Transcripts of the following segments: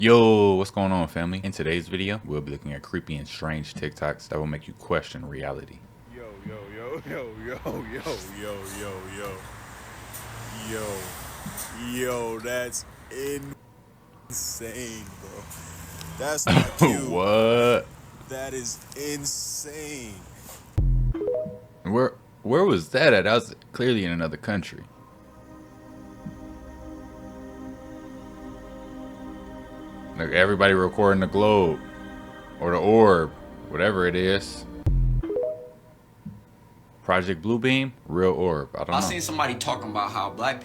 Yo, what's going on, family? In today's video, we'll be looking at creepy and strange TikToks that will make you question reality. Yo, yo, yo, yo, yo, yo, yo, yo, yo, yo, yo, that's insane, bro. That's not cute. What? That is insane. Where was that at? That was clearly in another country. Like everybody recording the globe or the orb, whatever it is. Project Bluebeam, real orb. I don't know. I seen somebody talking about how black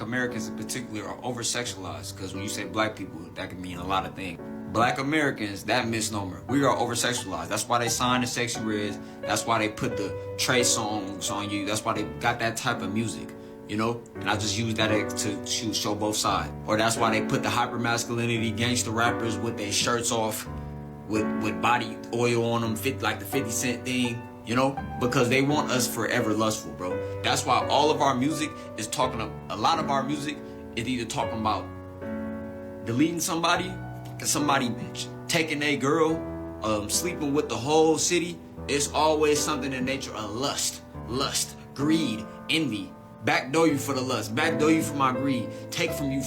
Americans in particular, are over-sexualized. Because when you say black people, that can mean a lot of things. Black Americans, that misnomer. We are over-sexualized. That's why they signed the Sexy Reds. That's why they put the Trey songs on you. That's why they got that type of music, you know? And I just use that to show both sides. Or that's why they put the hyper-masculinity gangster rappers with their shirts off, with body oil on them, like the 50 Cent thing. You know, because they want us forever lustful, bro. That's why all of our music is a lot of our music is either talking about deleting somebody taking a girl, sleeping with the whole city. It's always something in nature of lust, greed, envy. Backdoor you for the lust, backdoor you for my greed, take from you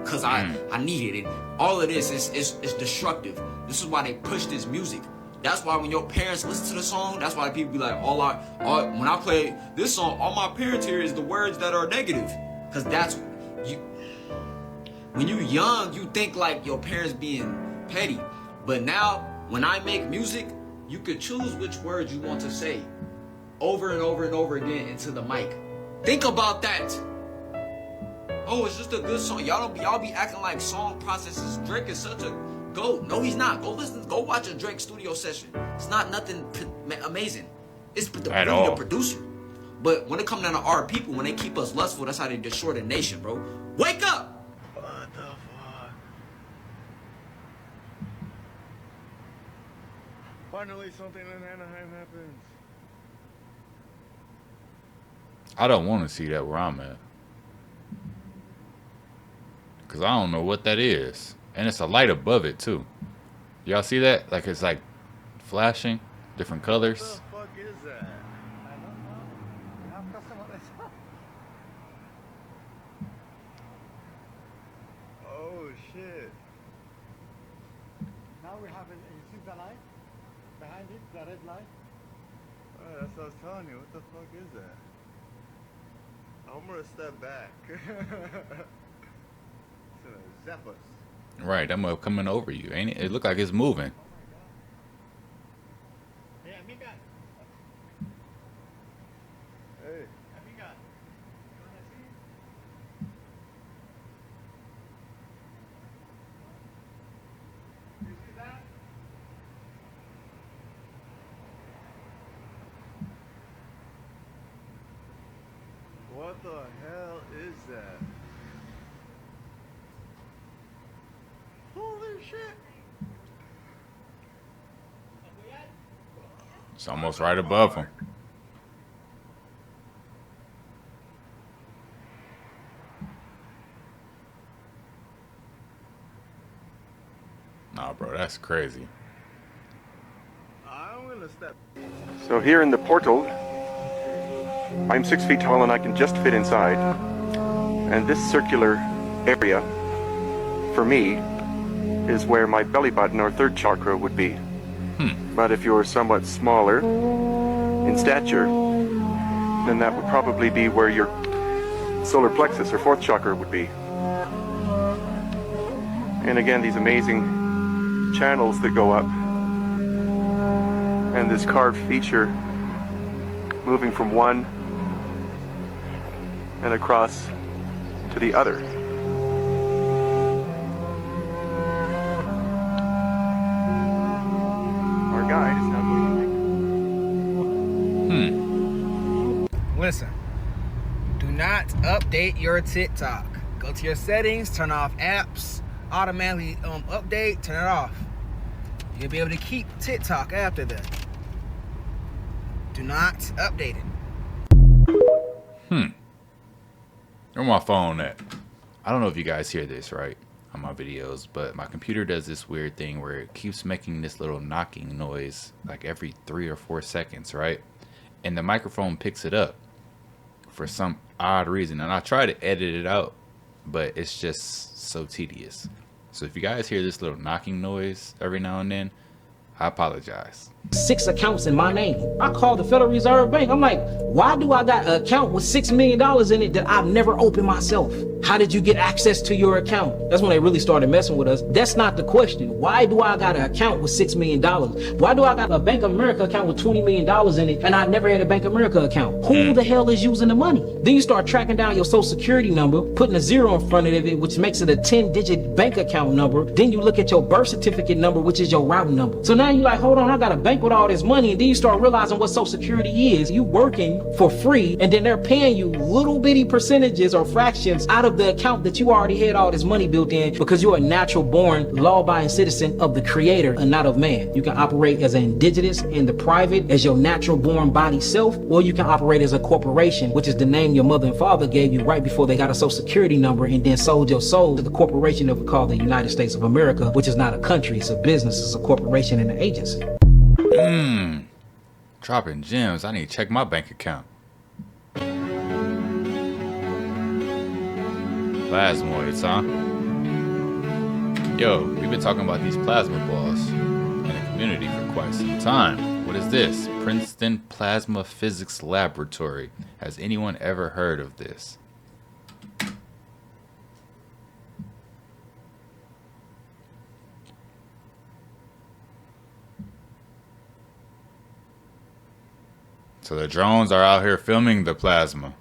cause I needed it. All of this is destructive. This is why they push this music. That's why when your parents listen to the song, that's why people be like, when I play this song, all my parents hear is the words that are negative. Cause that's you. When you young, you think like your parents being petty. But now, when I make music, you could choose which words you want to say over and over and over again into the mic. Think about that. Oh, it's just a good song. Y'all be acting like song processes. Drake is such a goat. No, he's not. Go watch a Drake studio session. It's not nothing amazing. It's the producer. But when it comes down to our people, when they keep us lustful, that's how they destroy the nation, bro. Wake up! What the fuck? Finally, something in Anaheim happens. I don't want to see that where I'm at. Because I don't know what that is. And it's a light above it, too. Y'all see that? Like, it's like flashing, different colors. What the fuck is that? I don't know. You have customized. Oh shit. Now we have it. You see the light behind it, the red light. Oh, that's what I was telling you. What the fuck is that? I'm gonna step back. It's gonna zap us. Right, that mug coming over you, ain't it? It look like it's moving. Hey, amiga. Hey. Amiga. You wanna see? You see that? What the hell is that? Holy shit! It's almost right above him. Nah, bro, that's crazy. I'm gonna step. So here in the portal, I'm 6 feet tall and I can just fit inside. And this circular area, for me, is where my belly button or third chakra would be. But if you're somewhat smaller in stature, then that would probably be where your solar plexus or fourth chakra would be. And again, these amazing channels that go up, and this carved feature moving from one and across to the other. Our guide is now going to Listen, do not update your TikTok. Go to your settings, turn off apps, automatically update, turn it off. You'll be able to keep TikTok after that. Do not update it. Where my phone at? I don't know if you guys hear this, right? on my videos, but my computer does this weird thing where it keeps making this little knocking noise like every 3 or 4 seconds, right? And the microphone picks it up for some odd reason, and I try to edit it out, but it's just so tedious. So if you guys hear this little knocking noise every now and then, I apologize. 6 accounts in my name. I called the Federal Reserve Bank. I'm like, why do I got an account with $6 million in it that I've never opened myself? How did you get access to your account? That's when they really started messing with us. That's not the question. Why do I got an account with $6 million? Why do I got a Bank of America account with $20 million in it and I never had a Bank of America account? Who the hell is using the money? Then you start tracking down your social security number, putting a 0 in front of it, which makes it a 10-digit bank account number. Then you look at your birth certificate number, which is your routing number. So now you're like, hold on, I got a bank with all this money. And then you start realizing what social security is. You working for free and then they're paying you little bitty percentages or fractions out of the account that you already had all this money built in because you're a natural born law-abiding citizen of the creator and not of man. You can operate as an indigenous in the private as your natural born body self, or you can operate as a corporation, which is the name your mother and father gave you right before they got a social security number and then sold your soul to the corporation that we call the United States of America, which is not a country, it's a business, it's a corporation and an agency. Dropping gems. I need to check my bank account. Plasmoids, huh? Yo, we've been talking about these plasma balls in the community for quite some time. What is this? Princeton Plasma Physics Laboratory. Has anyone ever heard of this? So the drones are out here filming the plasma.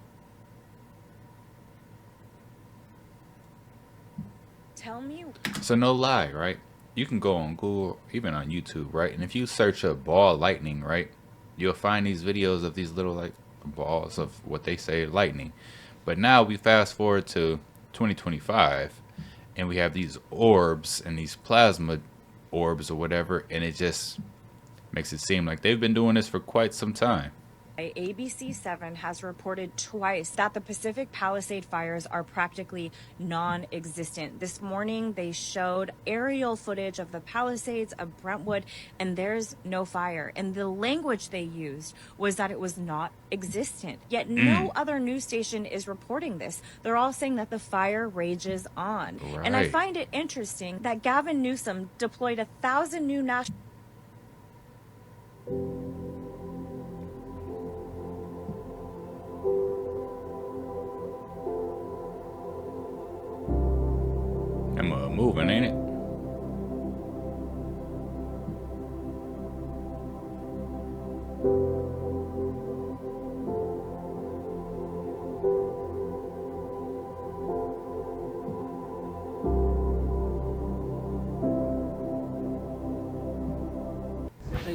Tell me. So no lie, right? You can go on Google, even on YouTube, right? And if you search up ball lightning, right, you'll find these videos of these little like balls of what they say lightning. But now we fast forward to 2025 and we have these orbs and these plasma orbs or whatever, and it just makes it seem like they've been doing this for quite some time. ABC7 has reported twice that the Pacific Palisade fires are practically non-existent. This morning, they showed aerial footage of the Palisades of Brentwood, and there's no fire. And the language they used was that it was not existent. Yet no other news station is reporting this. They're all saying that the fire rages on. Right. And I find it interesting that Gavin Newsom deployed 1,000 new national... I'm moving, ain't it?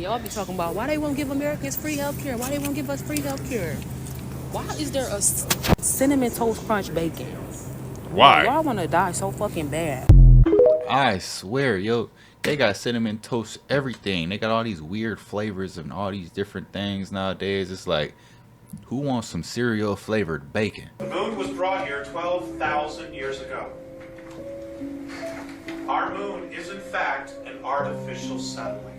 Y'all be talking about why they won't give Americans free healthcare, why they won't give us free healthcare. Why is there a cinnamon toast crunch bacon? Why? Y'all want to die so fucking bad. I swear, yo, they got cinnamon toast everything. They got all these weird flavors and all these different things nowadays. It's like, who wants some cereal flavored bacon? The moon was brought here 12,000 years ago. Our moon is in fact an artificial satellite.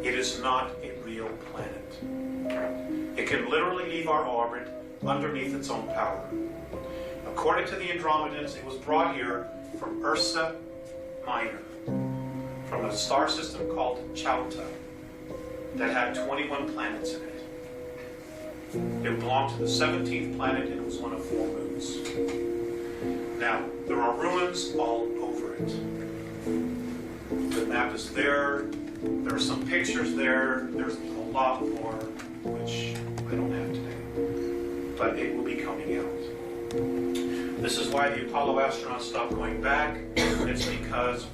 It is not a real planet. It can literally leave our orbit underneath its own power. According to the Andromedans, it was brought here from Ursa Minor, from a star system called Chauta that had 21 planets in it. It belonged to the 17th planet and it was one of 4 moons. Now, there are ruins all over it. The map is there. There are some pictures there. There's a lot more, which I don't have today. But it will be coming out. This is why the Apollo astronauts stopped going back. It's because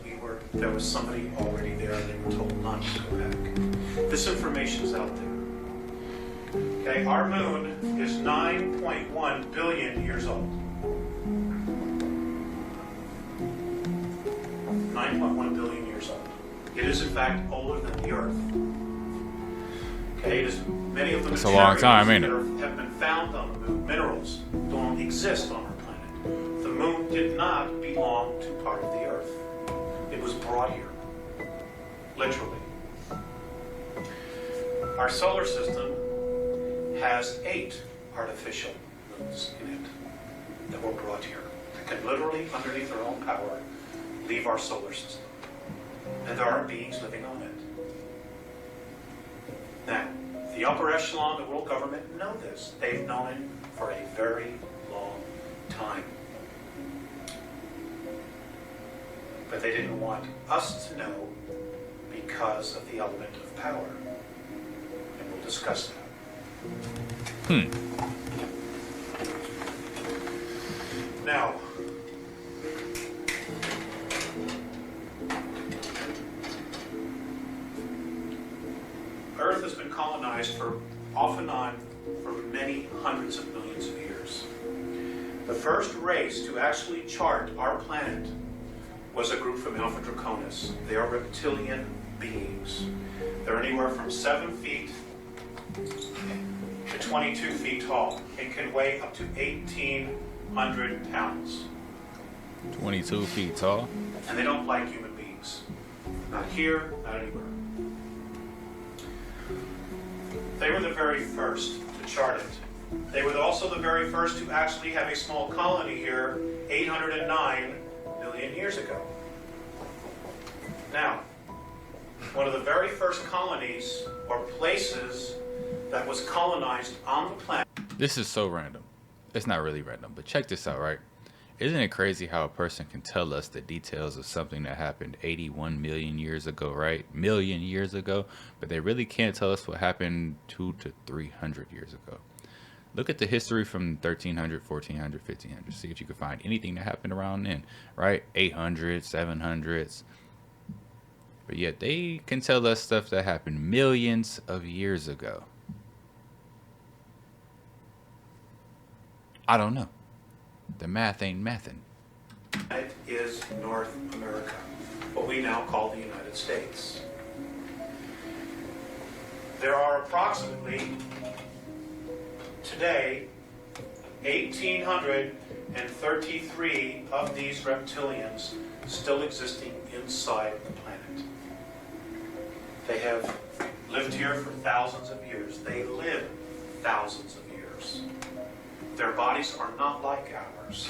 there was somebody already there and they were told not to go back. This information is out there. Okay, our moon is 9.1 billion years old. 9.1 billion years old. It is in fact older than the Earth. Okay, it is many of the That's a long time, ain't it? that have been found on the moon, minerals, don't exist on our planet. The moon did not belong to part of the Earth. It was brought here, literally. Our solar system has 8 artificial moons in it that were brought here. That can literally, underneath their own power, leave our solar system. And there are beings living on it. Now, the upper echelon of the world government know this. They've known it for a very long time. But they didn't want us to know because of the element of power. And we'll discuss that. Now, Earth has been colonized off and on for many hundreds of millions of years. The first race to actually chart our planet was a group from Alpha Draconis. They are reptilian beings. They're anywhere from 7 feet to 22 feet tall. It can weigh up to 1,800 pounds. 22 feet tall? And they don't like human beings. Not here, not anywhere. They were the very first to chart it. They were also the very first to actually have a small colony here 809 million years ago. Now, one of the very first colonies or places that was colonized on the planet. This is so random. It's not really random, but check this out, right? Isn't it crazy how a person can tell us the details of something that happened 81 million years ago, right? Million years ago, but they really can't tell us what happened 200 to 300 years ago. Look at the history from 1300, 1400, 1500. See if you can find anything that happened around then, right? 800s, 700s. But yet they can tell us stuff that happened millions of years ago. I don't know. The math ain't mathin'. It is North America, what we now call the United States. There are approximately, today, 1,833 of these reptilians still existing inside the planet. They have lived here for thousands of years. They live thousands of years. Their bodies are not like ours.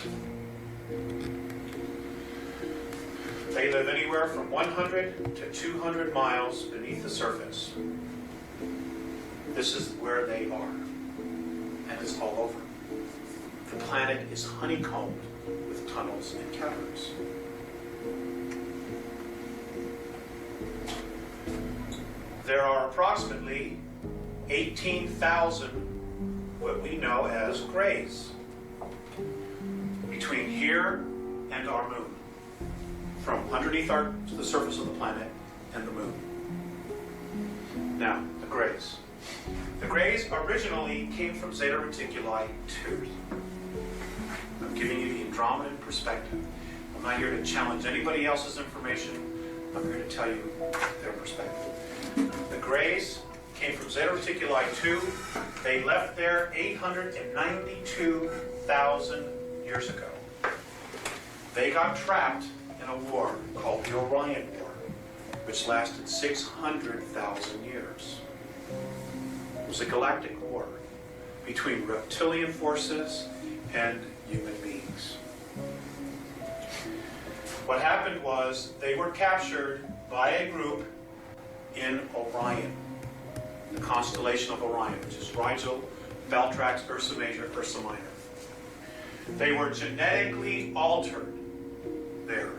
They live anywhere from 100 to 200 miles beneath the surface. This is where they are. And it's all over. The planet is honeycombed with tunnels and caverns. There are approximately 18,000 what we know as grays between here and our moon, from underneath the surface of the planet and the moon. Now, the grays. The grays originally came from Zeta Reticuli 2. I'm giving you the Andromedan perspective. I'm not here to challenge anybody else's information. I'm here to tell you their perspective. The grays came from Zeta Reticuli 2. They left there 892,000 years ago. They got trapped in a war called the Orion War, which lasted 600,000 years. It was a galactic war between reptilian forces and human beings. What happened was they were captured by a group in Orion, the constellation of Orion, which is Rigel, Valtrax, Ursa Major, Ursa Minor. They were genetically altered there.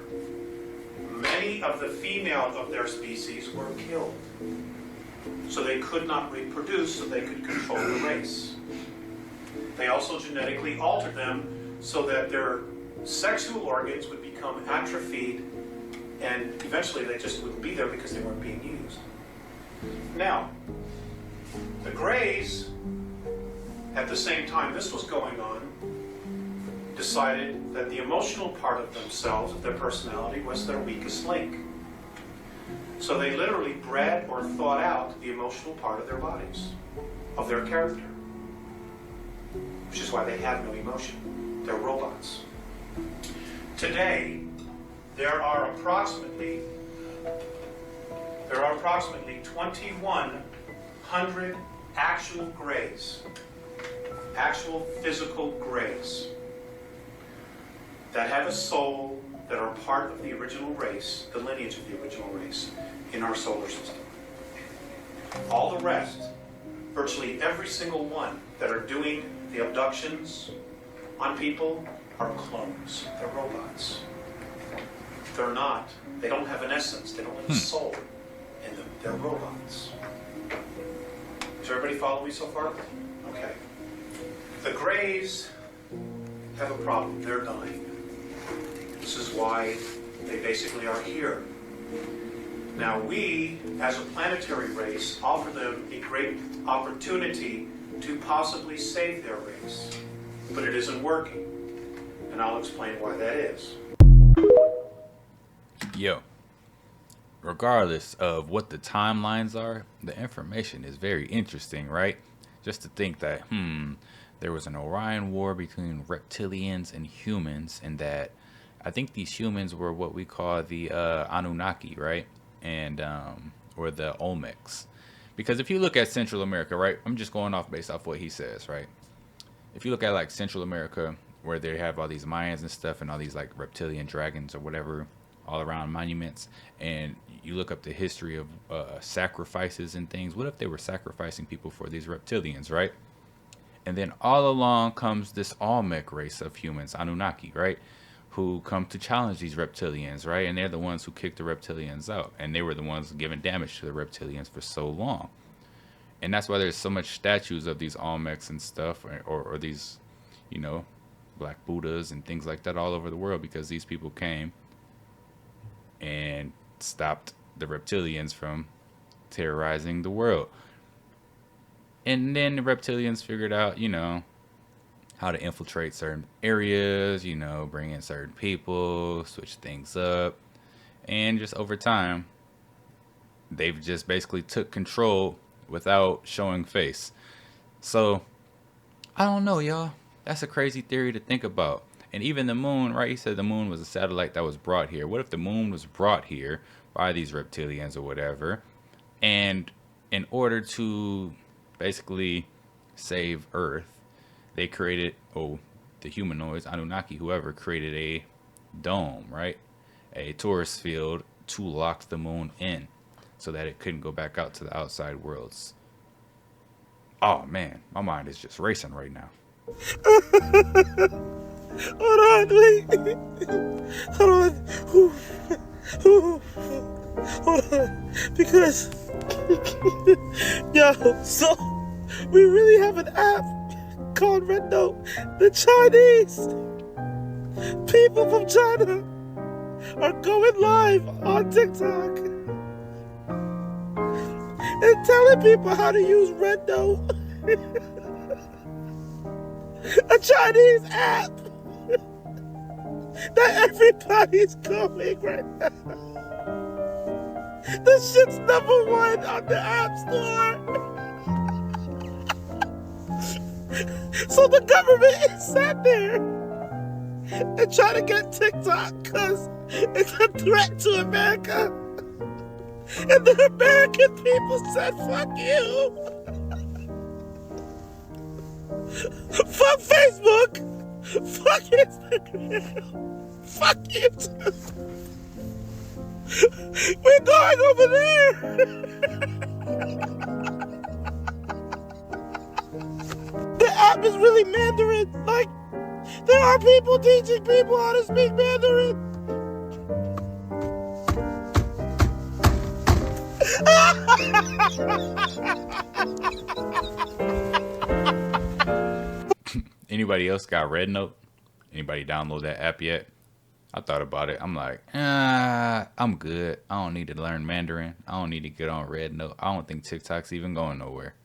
Many of the females of their species were killed, so they could not reproduce, so they could control the race. They also genetically altered them so that their sexual organs would become atrophied, and eventually they just wouldn't be there because they weren't being used. Now, the Greys, at the same time this was going on, decided that the emotional part of themselves, of their personality, was their weakest link. So they literally bred or thought out the emotional part of their bodies, of their character. Which is why they have no emotion. They're robots. Today, there are approximately 2,100 actual grays, actual physical grays that have a soul, that are part of the original race, the lineage of the original race in our solar system. All the rest, virtually every single one that are doing the abductions on people, are clones. They're robots. They're not. They don't have an essence. They don't have a soul in them. They're robots. Does everybody follow me so far? Okay. The Greys have a problem. They're dying. This is why they basically are here. Now we, as a planetary race, offer them a great opportunity to possibly save their race. But it isn't working. And I'll explain why that is. Yo, regardless of what the timelines are, the information is very interesting, right? Just to think that, there was an Orion War between reptilians and humans, and that I think these humans were what we call the Anunnaki, right? And, or the Olmecs. Because if you look at Central America, right? I'm just going off based off what he says, right? If you look at like Central America, where they have all these Mayans and stuff and all these like reptilian dragons or whatever, all around monuments, and you look up the history of sacrifices and things. What if they were sacrificing people for these reptilians, right? And then all along comes this Olmec race of humans, Anunnaki, right? Who come to challenge these reptilians, right? And they're the ones who kicked the reptilians out. And they were the ones giving damage to the reptilians for so long. And that's why there's so much statues of these Olmecs and stuff, or these, you know, Black Buddhas and things like that all over the world, because these people came and stopped the reptilians from terrorizing the world. And then the reptilians figured out, you know, how to infiltrate certain areas, you know, bring in certain people, switch things up. And just over time, they've just basically took control without showing face. So, I don't know, y'all. That's a crazy theory to think about. And even the moon, right? He said the moon was a satellite that was brought here. What if the moon was brought here by these reptilians or whatever? And in order to basically save Earth, they created, the humanoids, Anunnaki, whoever, created a dome, right? A torus field to lock the moon in so that it couldn't go back out to the outside worlds. Oh man, my mind is just racing right now. Hold on, wait. Hold on. Hold on. Because, yo, so we really have an app called Red Note. The Chinese people from China are going live on TikTok and telling people how to use Red Note. A Chinese app that everybody's going right now. This shit's #1 on the App Store. So the government is sat there and trying to get TikTok because it's a threat to America. And the American people said, fuck you. Fuck Facebook. Fuck Instagram. Fuck YouTube. We're going over there. The app is really Mandarin. Like, there are people teaching people how to speak Mandarin. Anybody else got Red Note? Anybody download that app yet? I thought about it. I'm like, I'm good. I don't need to learn Mandarin. I don't need to get on Red Note. I don't think TikTok's even going nowhere.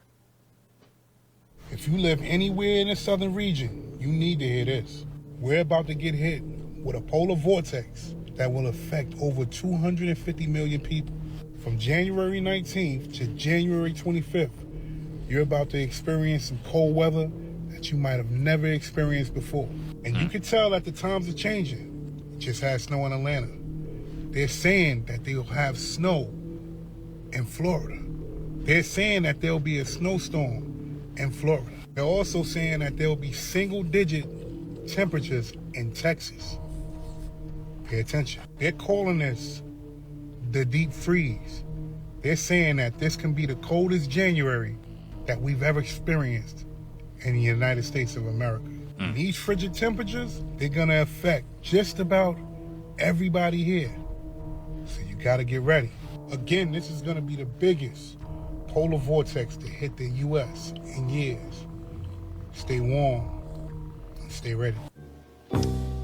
If you live anywhere in the southern region, you need to hear this. We're about to get hit with a polar vortex that will affect over 250 million people. From January 19th to January 25th, you're about to experience some cold weather that you might have never experienced before. And you can tell that the times are changing. It just had snow in Atlanta. They're saying that they'll have snow in Florida. They're saying that there'll be a snowstorm in Florida. They're also saying that there'll be single-digit temperatures in Texas. Pay attention. They're calling this the deep freeze. They're saying that this can be the coldest January that we've ever experienced in the United States of America. And these frigid temperatures, they're gonna affect just about everybody here. So you gotta get ready. Again, this is gonna be the biggest polar vortex to hit the US in years. Stay warm and stay ready.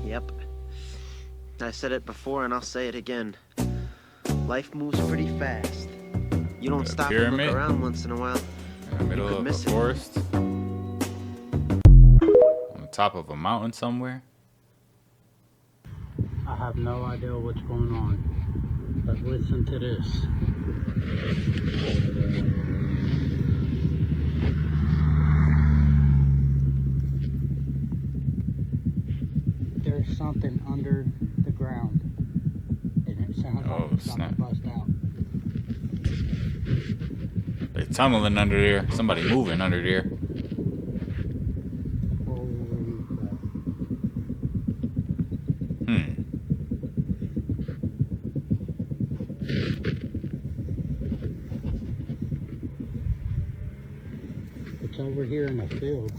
Yep. I said it before and I'll say it again. Life moves pretty fast. You don't stop and look around once in a while. In the middle of a forest. On the top of a mountain somewhere. I have no idea what's going on. But listen to this. There's something under the ground. And it sounds like it's about to bust out. They tunneling under there. Somebody moving under there. It's over here in the field.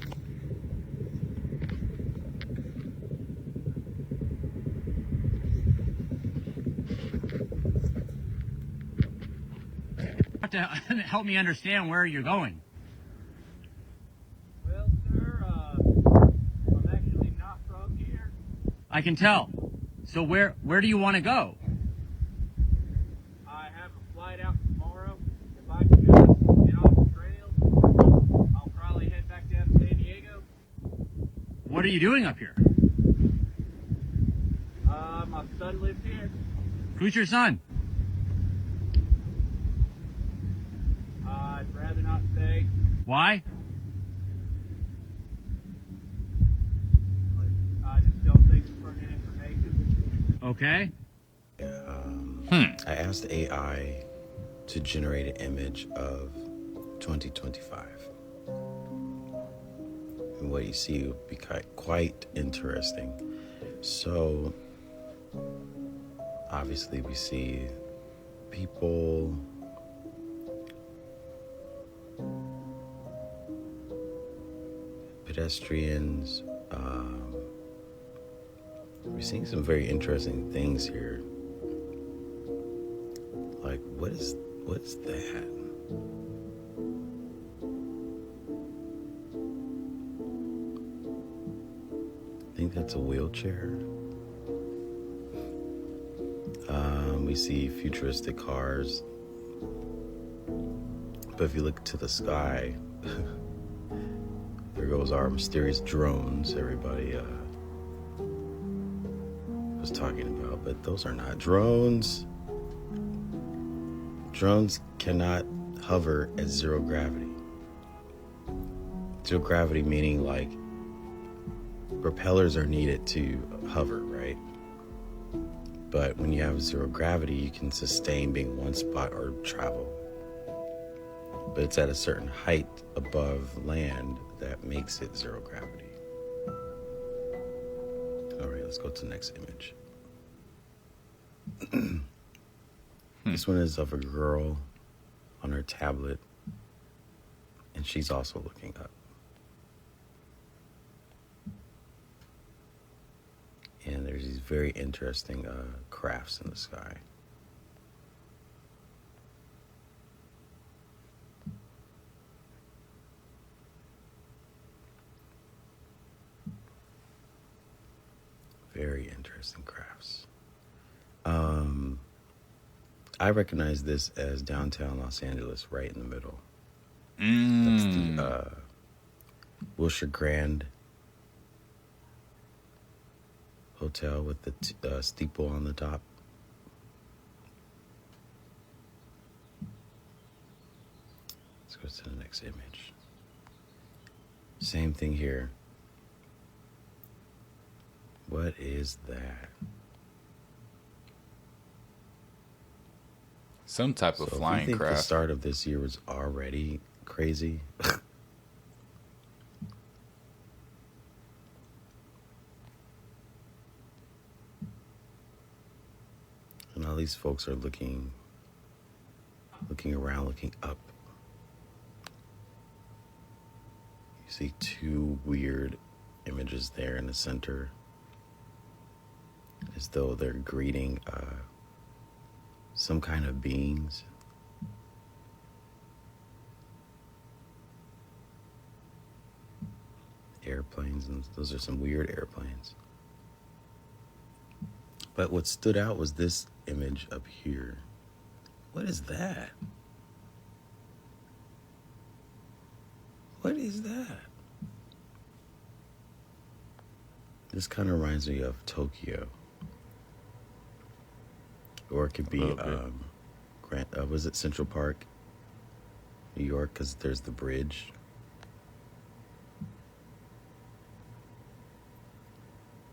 To help me understand where you're going. Well, sir, I'm actually not from here. I can tell. So where do you want to go? I have a flight out tomorrow. If I can just get off the trail, I'll probably head back down to San Diego. What are you doing up here? My son lives here. Who's your son? I'd rather not say. Why? I just don't think it's pertinent information. Okay. I asked AI to generate an image of 2025. And what you see would be quite interesting. So, obviously we see people pedestrians. We're seeing some very interesting things here. Like, what is that? I think that's a wheelchair. We see futuristic cars. But if you look to the sky, there goes our mysterious drones everybody was talking about, but those are not drones. Drones cannot hover at zero gravity. Zero gravity meaning like propellers are needed to hover, right? But when you have zero gravity, you can sustain being one spot or travel. But it's at a certain height above land that makes it zero gravity. All right, let's go to the next image. This one is of a girl on her tablet, and she's also looking up. And there's these very interesting crafts in the sky. Very interesting crafts. I recognize this as downtown Los Angeles, right in the middle. That's the Wilshire Grand Hotel with the steeple on the top. Let's go to the next image. Same thing here. What is that? Some type of flying if you think craft. The start of this year was already crazy. And all these folks are looking around, looking up. You see two weird images there in the center, as though they're greeting some kind of beings. Airplanes, and those are some weird airplanes. But what stood out was this image up here. What is that? What is that? This kind of reminds me of Tokyo. Or it could be, was it Central Park, New York? Because there's the bridge.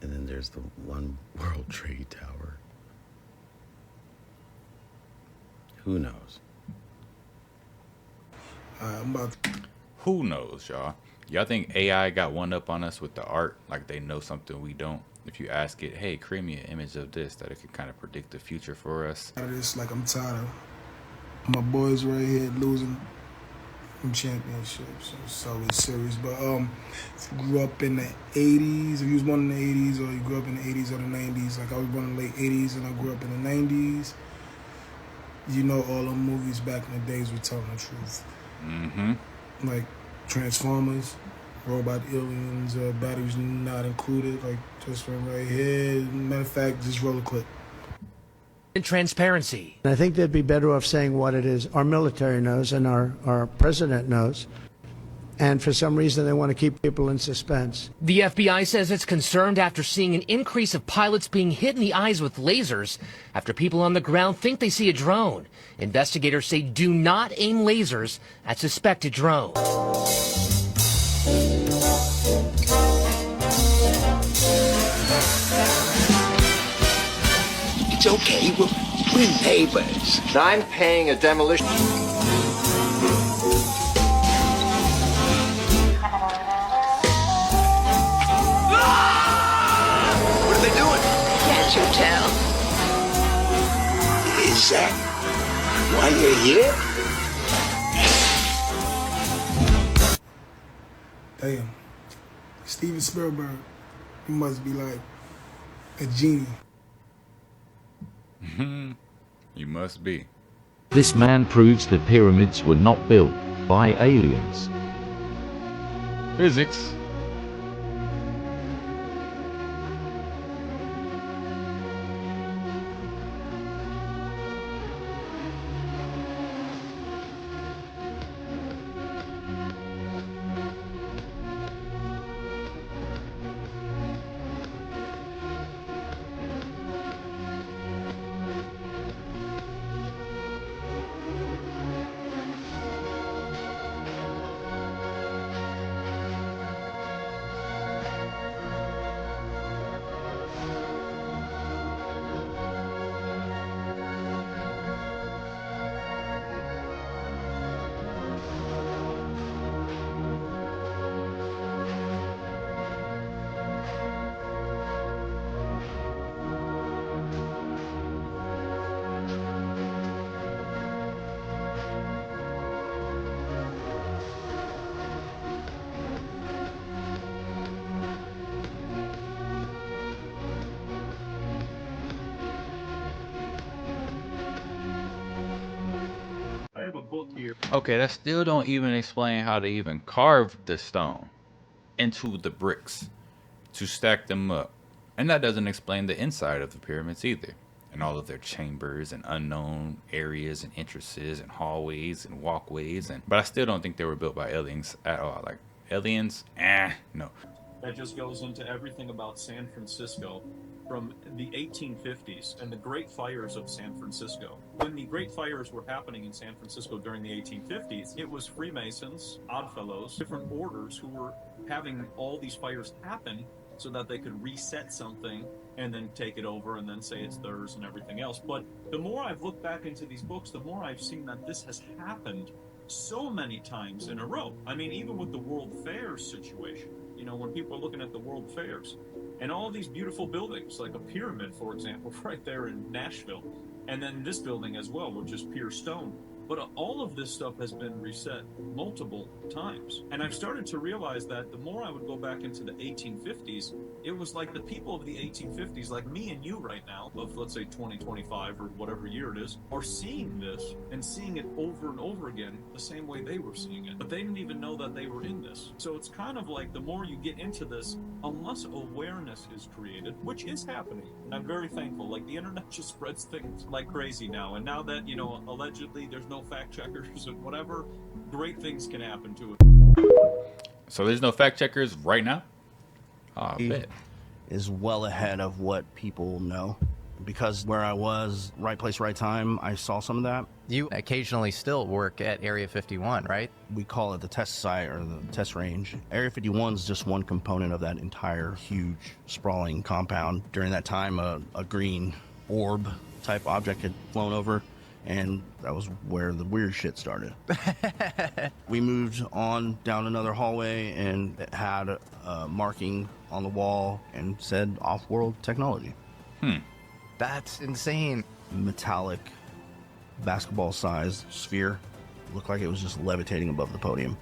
And then there's the One World Trade Tower. Who knows? Who knows, y'all? Y'all think AI got one up on us with the art? Like they know something we don't? If you ask it, hey, create me an image of this, that it could kind of predict the future for us. Like I'm tired of my boys right here losing from championships. It's always serious. But if you grew up in the 80s, if you was born in the 80s, or you grew up in the 80s or the 90s, like I was born in the late 80s and I grew up in the 90s, you know all them movies back in the days were telling the truth. Mm-hmm. Like Transformers, robot aliens, batteries not included, like this one right here. Matter of fact, just roll a clip. And transparency. I think they'd be better off saying what it is our military knows and our president knows. And for some reason, they want to keep people in suspense. The FBI says it's concerned after seeing an increase of pilots being hit in the eyes with lasers after people on the ground think they see a drone. Investigators say do not aim lasers at suspected drones. It's okay, we're neighbors. I'm paying a demolition. What are they doing? Can't you tell? Is that why you're here? Damn. Steven Spielberg, he must be like a genie. You must be. This man proves the pyramids were not built by aliens. Physics. Okay, that still don't even explain how they even carved the stone into the bricks to stack them up. And that doesn't explain the inside of the pyramids either. And all of their chambers and unknown areas and entrances and hallways and walkways. But I still don't think they were built by aliens at all. Like, aliens? No. That just goes into everything about San Francisco from the 1850s and the Great Fires of San Francisco. When the Great Fires were happening in San Francisco during the 1850s, it was Freemasons, Oddfellows, different orders who were having all these fires happen, so that they could reset something and then take it over and then say it's theirs and everything else. But the more I've looked back into these books, the more I've seen that this has happened so many times in a row. I mean, even with the World Fairs situation, you know, when people are looking at the World Fairs and all these beautiful buildings, like a pyramid, for example, right there in Nashville, and then this building as well, which is pure stone. But all of this stuff has been reset multiple times. And I've started to realize that the more I would go back into the 1850s, it was like the people of the 1850s, like me and you right now, of let's say 2025 or whatever year it is, are seeing this and seeing it over and over again the same way they were seeing it. But they didn't even know that they were in this. So it's kind of like the more you get into this, unless awareness is created, which is happening, and I'm very thankful. Like the internet just spreads things like crazy now. And now that, you know, allegedly there's no fact checkers and whatever, great things can happen to it. So there's no fact checkers right now? Oh, I bet. Is well ahead of what people know. Because where I was, right place, right time, I saw some of that. You occasionally still work at Area 51, right? We call it the test site or the test range. Area 51 is just one component of that entire huge sprawling compound. During that time, a green orb type object had flown over, and that was where the weird shit started. We moved on down another hallway, and it had a marking on the wall and said off-world technology. That's insane. Metallic basketball-sized sphere. Looked like it was just levitating above the podium.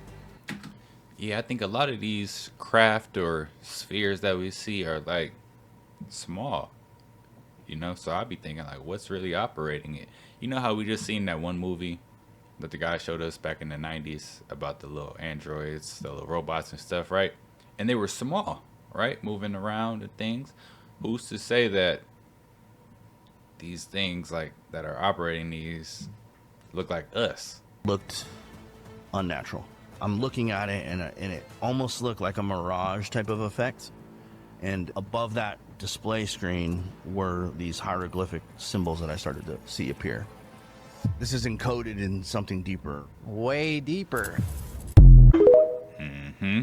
Yeah, I think a lot of these craft or spheres that we see are like small, you know? So I'd be thinking like, what's really operating it? You know how we just seen that one movie that the guy showed us back in the 90s about the little androids, the little robots and stuff, right? And they were small, right? Moving around and things. Who's to say that these things like that are operating these look like us? Looked unnatural. I'm looking at it and it almost looked like a mirage type of effect. And above that display screen were these hieroglyphic symbols that I started to see appear. This is encoded in something deeper. Way deeper. Mm-hmm.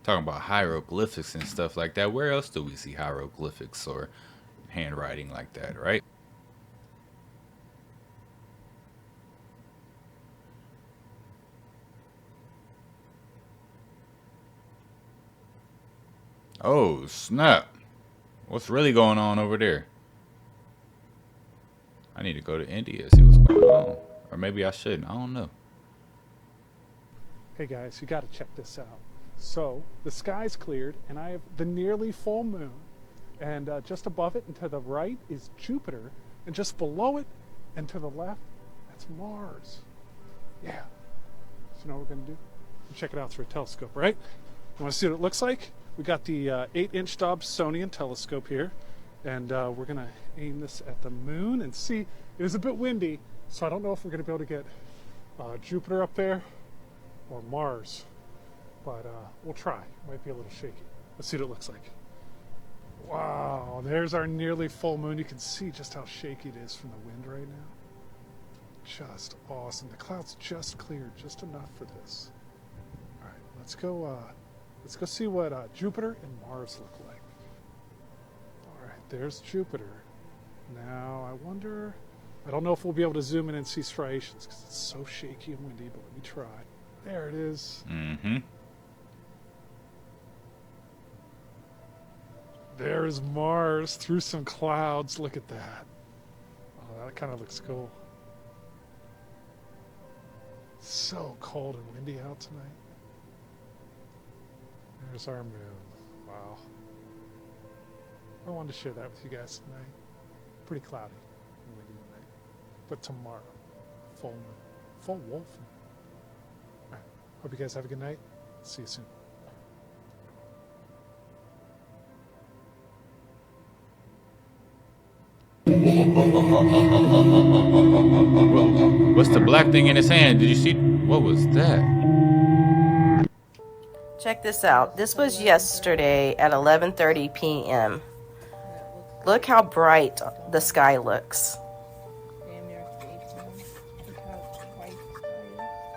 Talking about hieroglyphics and stuff like that. Where else do we see hieroglyphics or handwriting like that, right? Oh, snap. What's really going on over there? I need to go to India, see what's going on. Or maybe I shouldn't. I don't know. Hey guys, you got to check this out. So, the sky's cleared, and I have the nearly full moon. And just above it and to the right is Jupiter. And just below it and to the left, that's Mars. Yeah. So you know what we're going to do? Check it out through a telescope, right? You want to see what it looks like? We got the 8-inch Dobsonian telescope here, and we're going to aim this at the moon and see. It is a bit windy, so I don't know if we're going to be able to get Jupiter up there or Mars, but we'll try. Might be a little shaky. Let's see what it looks like. Wow, there's our nearly full moon. You can see just how shaky it is from the wind right now. Just awesome. The clouds just cleared, just enough for this. All right, let's go see what Jupiter and Mars look like. All right, there's Jupiter. Now, I wonder, I don't know if we'll be able to zoom in and see striations because it's so shaky and windy, but let me try. There it is. Mm-hmm. There's Mars through some clouds. Look at that. Oh, that kind of looks cool. So cold and windy out tonight. There's our moon. Wow. I wanted to share that with you guys tonight. Pretty cloudy and windy tonight. But tomorrow, full moon. Full wolf moon. All right. Hope you guys have a good night. See you soon. Whoa. What's the black thing in his hand? Did you see? What was that? Check this out. This was yesterday at 11:30 p.m. Look how bright the sky looks.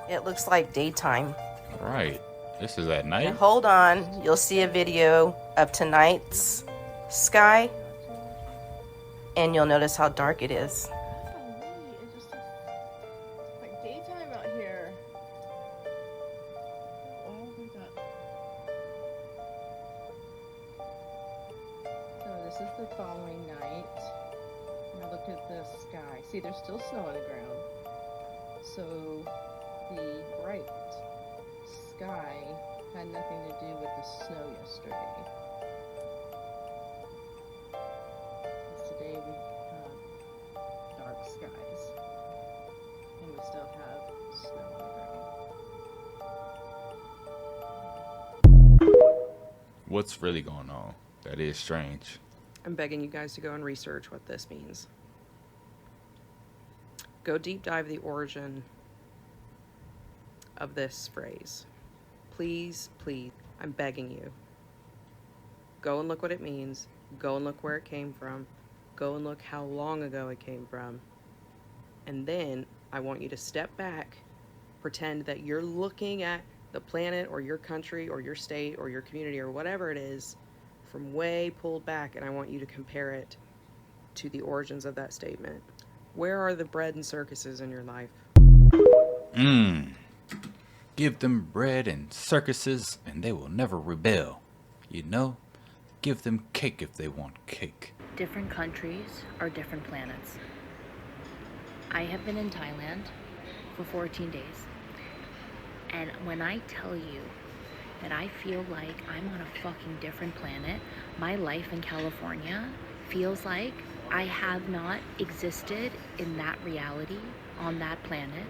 It looks like daytime. Right. This is at Now night? hold on. You'll see a video of tonight's sky, and you'll notice how dark it is. It just looks like daytime out here. Oh my god. So this is the following night. Now look at the sky. See, there's still snow on the ground. So the bright sky had nothing to do with the snow yesterday. Today we have dark skies, and we still have snow on the ground. What's really going on? That is strange. I'm begging you guys to go and research what this means. Go deep dive the origin of this phrase. Please, please, I'm begging you. Go and look what it means. Go and look where it came from. Go and look how long ago it came from. And then I want you to step back, pretend that you're looking at the planet or your country or your state or your community or whatever it is from way pulled back, and I want you to compare it to the origins of that statement. Where are the bread and circuses in your life? Give them bread and circuses and they will never rebel. You know? Give them cake if they want cake. Different countries are different planets. I have been in Thailand for 14 days. And when I tell you that I feel like I'm on a fucking different planet, my life in California feels like I have not existed in that reality on that planet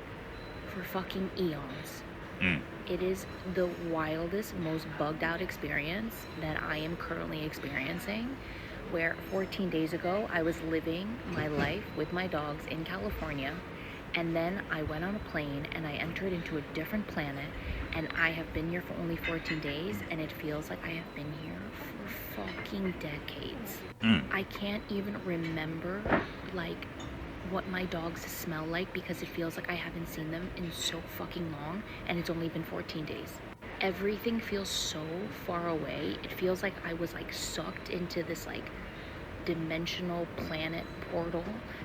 for fucking eons. It is the wildest, most bugged out experience that I am currently experiencing, where 14 days ago I was living my life with my dogs in California, and then I went on a plane and I entered into a different planet, and I have been here for only 14 days, and it feels like I have been here for fucking decades. I can't even remember like what my dogs smell like because it feels like I haven't seen them in so fucking long, and it's only been 14 days. Everything feels so far away. It feels like I was like sucked into this like dimensional planet portal,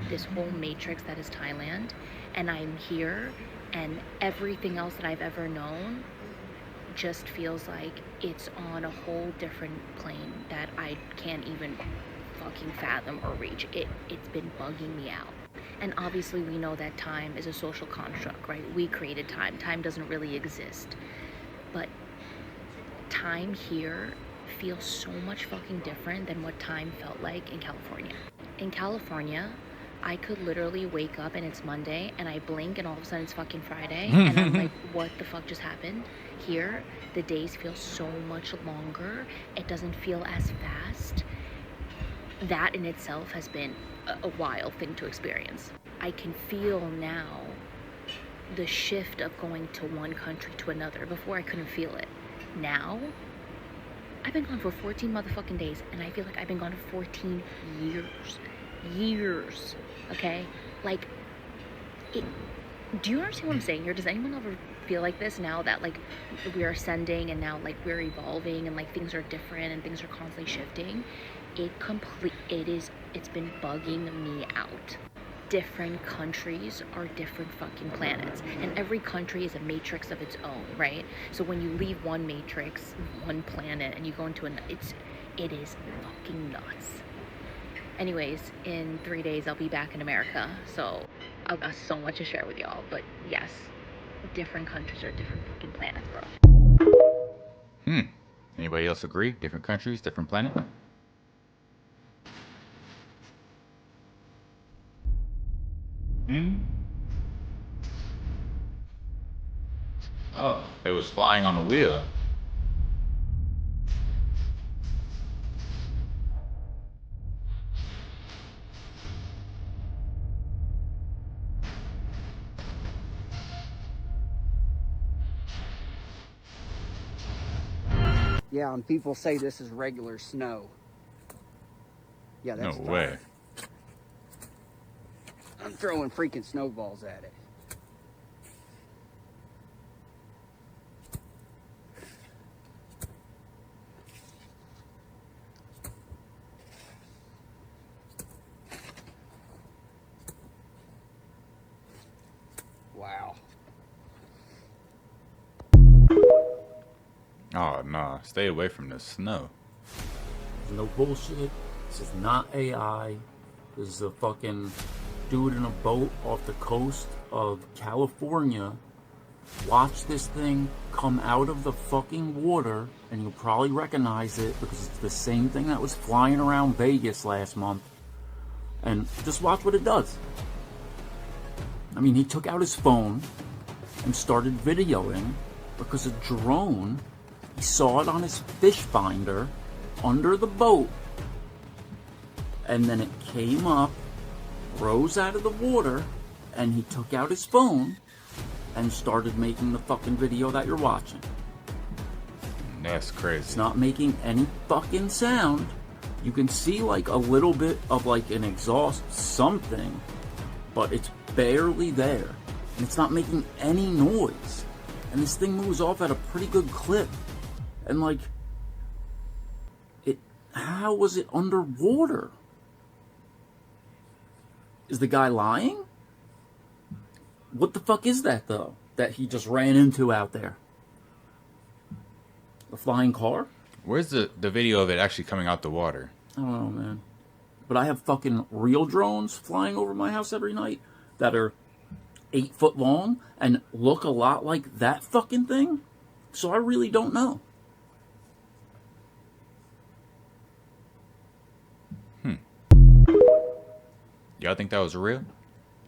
this whole matrix that is Thailand, and I'm here, and everything else that I've ever known just feels like it's on a whole different plane that I can't even fucking fathom or reach. It's been bugging me out. And obviously we know that time is a social construct, right? We created time. Time doesn't really exist. But time here feels so much fucking different than what time felt like in California. In California, I could literally wake up and it's Monday and I blink and all of a sudden it's fucking Friday and I'm like, what the fuck just happened? Here, the days feel so much longer. It doesn't feel as fast. That in itself has been a wild thing to experience. I can feel now the shift of going to one country to another. Before I couldn't feel it. Now, I've been gone for 14 motherfucking days and I feel like I've been gone for 14 years. Years. Okay? Like, do you understand what I'm saying here? Does anyone ever feel like this now that like we are ascending and now like we're evolving and like things are different and things are constantly shifting? It's been bugging me out. Different countries are different fucking planets, and every country is a matrix of its own, right? So when you leave one matrix, one planet, and you go into it is fucking nuts. Anyways, in 3 days I'll be back in America, so I've got so much to share with y'all. But yes, different countries are different fucking planets, bro. Anybody else agree? Different countries, different planet? Oh, it was flying on the wheel. Yeah, and people say this is regular snow. Yeah, that's no way. I'm throwing freaking snowballs at it. Wow. Oh no, stay away from the snow. No bullshit. This is not AI. This is a fucking dude in a boat off the coast of California. Watch this thing come out of the fucking water, and you'll probably recognize it because it's the same thing that was flying around Vegas last month. And just watch what it does. I mean, he took out his phone and started videoing because a drone, he saw it on his fish finder under the boat, and then it came up, rose out of the water, and he took out his phone and started making the fucking video that you're watching. That's crazy. It's not making any fucking sound. You can see like a little bit of like an exhaust something, but it's barely there. And it's not making any noise. And this thing moves off at a pretty good clip. And like, how was it underwater? Is the guy lying? What the fuck is that though? That he just ran into out there? A flying car? Where's the video of it actually coming out the water? I don't know, man. But I have fucking real drones flying over my house every night that are 8 foot long and look a lot like that fucking thing. So I really don't know. Y'all think that was real?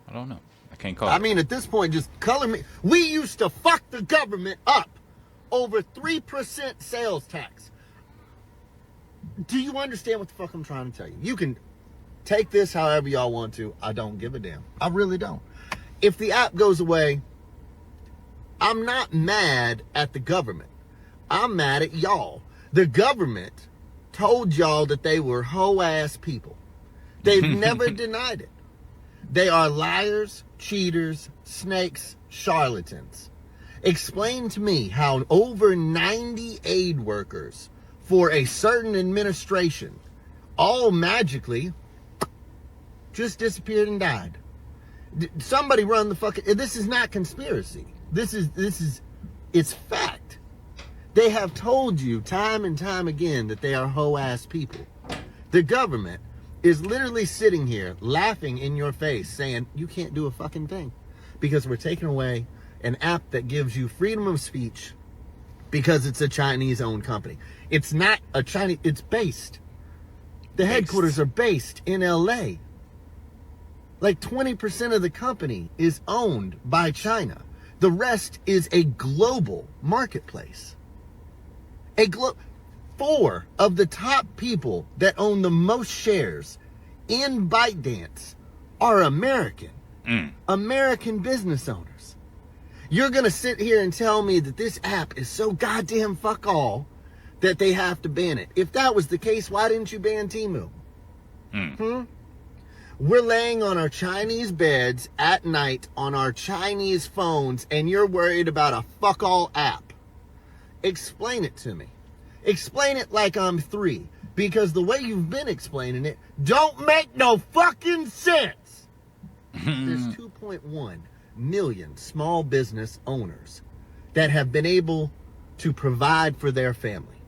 I don't know. I can't call it. I mean, at this point, just color me. We used to fuck the government up over 3% sales tax. Do you understand what the fuck I'm trying to tell you? You can take this however y'all want to. I don't give a damn. I really don't. If the app goes away, I'm not mad at the government. I'm mad at y'all. The government told y'all that they were hoe-ass people. They've never denied it. They are liars, cheaters, snakes, charlatans. Explain to me how over 90 aid workers for a certain administration all magically just disappeared and died. Somebody run the fucking... This is not conspiracy. This is it's fact. They have told you time and time again that they are hoe-ass people. The government is literally sitting here laughing in your face saying, you can't do a fucking thing because we're taking away an app that gives you freedom of speech because it's a Chinese-owned company. It's not a Chinese... It's based. The headquarters are based in LA. Like 20% of the company is owned by China. The rest is a global marketplace. 4 of the top people that own the most shares in ByteDance are American. American business owners. You're going to sit here and tell me that this app is so goddamn fuck all that they have to ban it. If that was the case, why didn't you ban Temu? We're laying on our Chinese beds at night on our Chinese phones and you're worried about a fuck all app. Explain it to me. Explain it like I'm 3, because the way you've been explaining it don't make no fucking sense. There's 2.1 million small business owners that have been able to provide for their family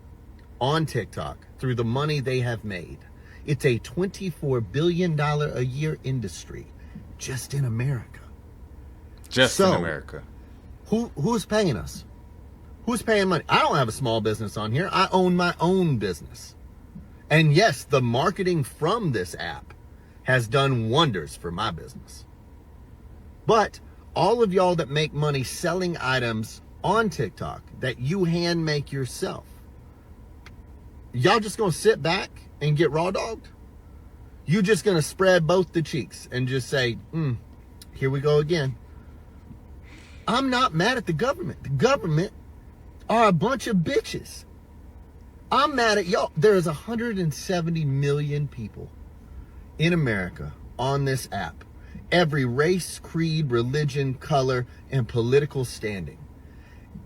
on TikTok through the money they have made. It's a $24 billion a year industry just in America. Just in America. Who's paying us? Who's paying money? I don't have a small business on here. I own my own business. And yes, the marketing from this app has done wonders for my business. But all of y'all that make money selling items on TikTok that you hand make yourself, y'all just gonna sit back and get raw dogged? You just gonna spread both the cheeks and just say, here we go again. I'm not mad at the government. The government are a bunch of bitches. I'm mad at y'all. There's 170 million people in America on this app. Every race, creed, religion, color, and political standing.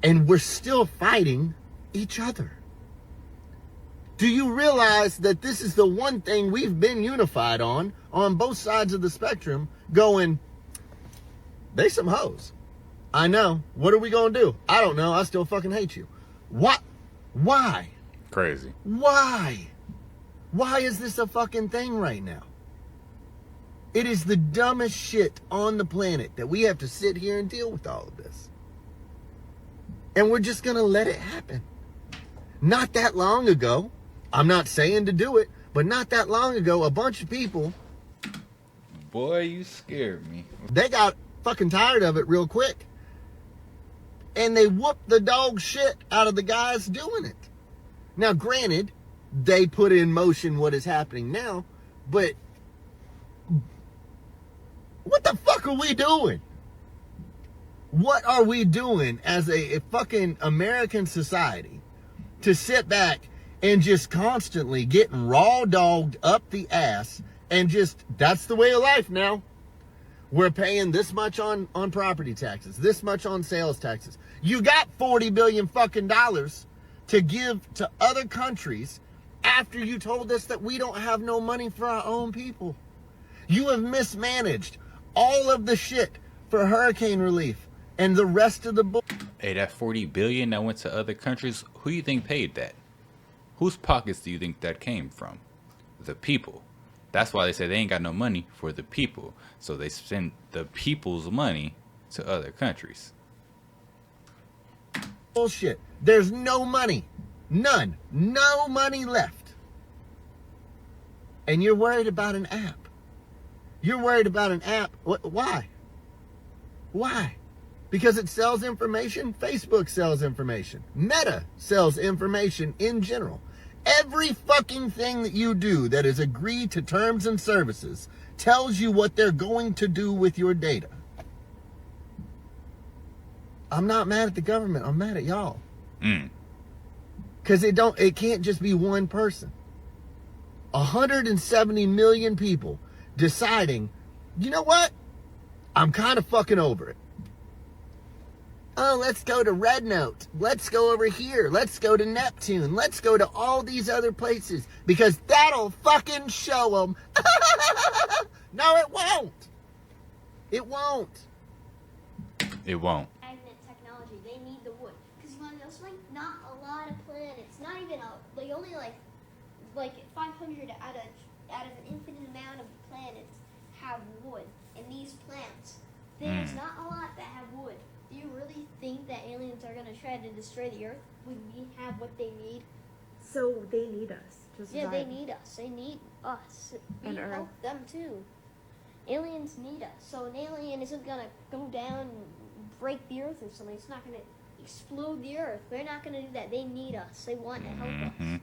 And we're still fighting each other. Do you realize that this is the one thing we've been unified on both sides of the spectrum, going, they some hoes. I know. What are we gonna do? I don't know. I still fucking hate you. What? Why? Crazy. Why? Why is this a fucking thing right now? It is the dumbest shit on the planet that we have to sit here and deal with all of this. And we're just gonna let it happen. Not that long ago, I'm not saying to do it, but not that long ago, a bunch of people, boy, you scared me. They got fucking tired of it real quick. And they whooped the dog shit out of the guys doing it. Now, granted, they put in motion what is happening now, but what the fuck are we doing? What are we doing as a fucking American society to sit back and just constantly getting raw dogged up the ass and just, that's the way of life now. We're paying this much on property taxes, this much on sales taxes. You got $40 billion fucking dollars to give to other countries after you told us that we don't have no money for our own people. You have mismanaged all of the shit for hurricane relief and the rest of the book. Hey, that $40 billion that went to other countries, who do you think paid that? Whose pockets do you think that came from? The people. That's why they say they ain't got no money for the people. So they send the people's money to other countries. Bullshit. There's no money. None. No money left. And you're worried about an app. You're worried about an app. Why? Why? Because it sells information? Facebook sells information. Meta sells information in general. Every fucking thing that you do that is agreed to terms and services tells you what they're going to do with your data. I'm not mad at the government. I'm mad at y'all. Because it can't just be one person. 170 million people deciding, you know what? I'm kind of fucking over it. Oh, let's go to Red Note. Let's go over here. Let's go to Neptune. Let's go to all these other places because that'll fucking show them. No, it won't. It won't. It won't. Magnet technology, they need the wood. Because there's like not a lot of planets, not even like only like 500 out of an infinite amount of planets have wood. And these plants, there's not a lot that have wood. Do you really think that aliens are going to try to destroy the Earth when we have what they need? So they need us. Yeah, they need us. They need us. We And help them too. Aliens need us. So an alien isn't going to go down and break the Earth or something. It's not going to explode the Earth. They're not going to do that. They need us. They want to help us.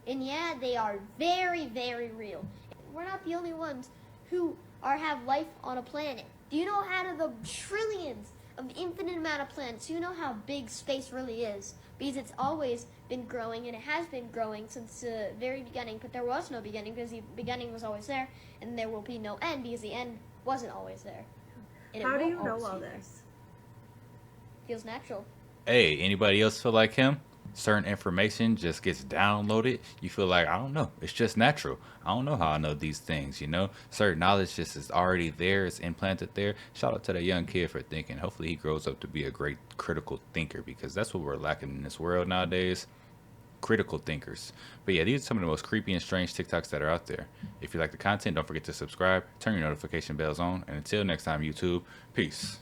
And yeah, they are very, very real. We're not the only ones who have life on a planet. Do you know out of the trillions of infinite amount of planets, do you know how big space really is? Because it's always been growing, and it has been growing since the very beginning, but there was no beginning because the beginning was always there, and there will be no end because the end wasn't always there. And How do you know all this? Feels natural. Hey, anybody else feel like him? Certain information just gets downloaded. You feel like, I don't know, it's just natural. I don't know how I know these things, you know? Certain knowledge just is already there, it's implanted there. Shout out to that young kid for thinking. Hopefully he grows up to be a great critical thinker, because that's what we're lacking in this world nowadays. Critical thinkers. But yeah, these are some of the most creepy and strange TikToks that are out there. If you like the content, don't forget to subscribe, turn your notification bells on, and until next time, YouTube, peace.